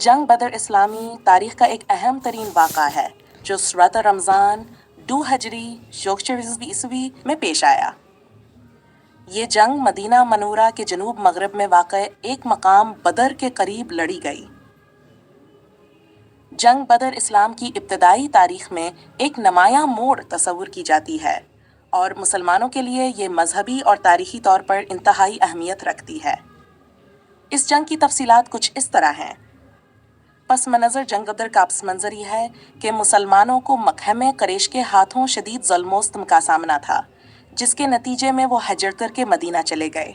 जंग बदर इस्लामी तारीख का एक अहम तरीन वाक़ा है जो सूरत रमज़ान 2 हजरी शोकशर ईस्वी में पेश आया। ये जंग मदीना मनूरा के जनूब मगरब में वाक़ एक मकाम बदर के करीब लड़ी गई। जंग बदर इस्लाम की इब्तदाई तारीख में एक नुमायां मोड़ तस्वुर की जाती है और मुसलमानों के लिए ये मजहबी और तारीखी तौर पर इंतहाई अहमियत रखती है। इस जंग की तफसीलात कुछ इस तरह हैं। पस मंज़र जंग बदर का पस मंज़र यह है कि मुसलमानों को मक्का में कुरैश के हाथों शदीद ज़ुल्म का सामना था, जिसके नतीजे में वो हजर करके मदीना चले गए।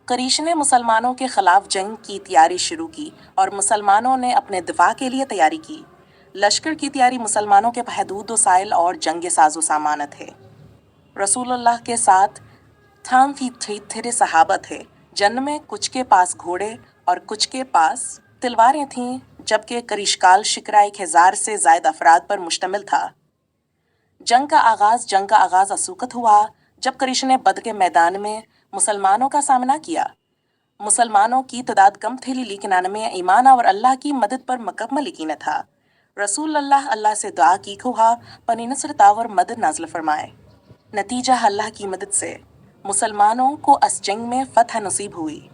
कुरैश ने मुसलमानों के ख़िलाफ़ जंग की तैयारी शुरू की और मुसलमानों ने अपने दिफा के लिए तैयारी की। लश्कर की तैयारी मुसलमानों के महदूद वसाइल और जंग साजो सामान थे। रसूलुल्लाह के साथ थाम थी सहाबा थे, जिनमें कुछ के पास घोड़े और कुछ के पास तलवारें थीं, जबकि करिशकाल शिकरा 1000 से ज़ायद अफराद पर मुश्तमिल था। जंग का आगाज़ असूकत हुआ जब कुरैश ने बद्र के मैदान में मुसलमानों का सामना किया। मुसलमानों की तादाद कम थी, लेकिन उनमें ईमान और अल्लाह की मदद पर मुकम्मल यकीन था। रसूलुल्लाह अल्लाह से दुआ की खुहा पनी नसरत और मदद नाज़िल फरमाए। नतीजा अल्लाह की मदद से मुसलमानों को अस जंग में फतह नसीब हुई।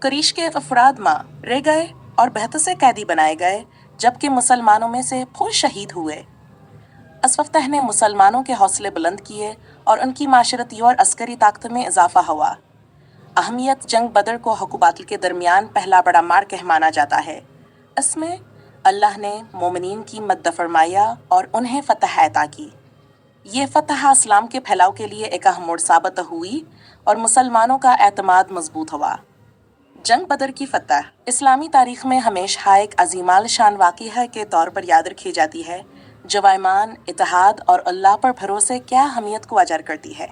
कुरैश के अफराद मां रह गए और बेहतर से कैदी बनाए गए, जबकि मुसलमानों में से फौज शहीद हुए। असफ़तह ने मुसलमानों के हौसले बुलंद किए और उनकी माशरती और अस्करी ताकत में इजाफा हुआ। अहमियत जंग बदर को हक़ बातिल के दरमियान पहला बड़ा मार्का माना जाता है। इसमें अल्लाह ने मोमिनीन की मदद फरमाया और उन्हें फतह अता की। ये फतह इस्लाम के फैलाव के लिए एक अहम मोड़ साबित हुई और मुसलमानों का एतमाद मजबूत हुआ। जंग बदर की फतह इस्लामी तारीख में हमेशा एक अजीमाल शान वाक़या के तौर पर याद रखी जाती है, जो ईमान, इत्तेहाद और अल्लाह पर भरोसे क्या अहमियत को अजर करती है।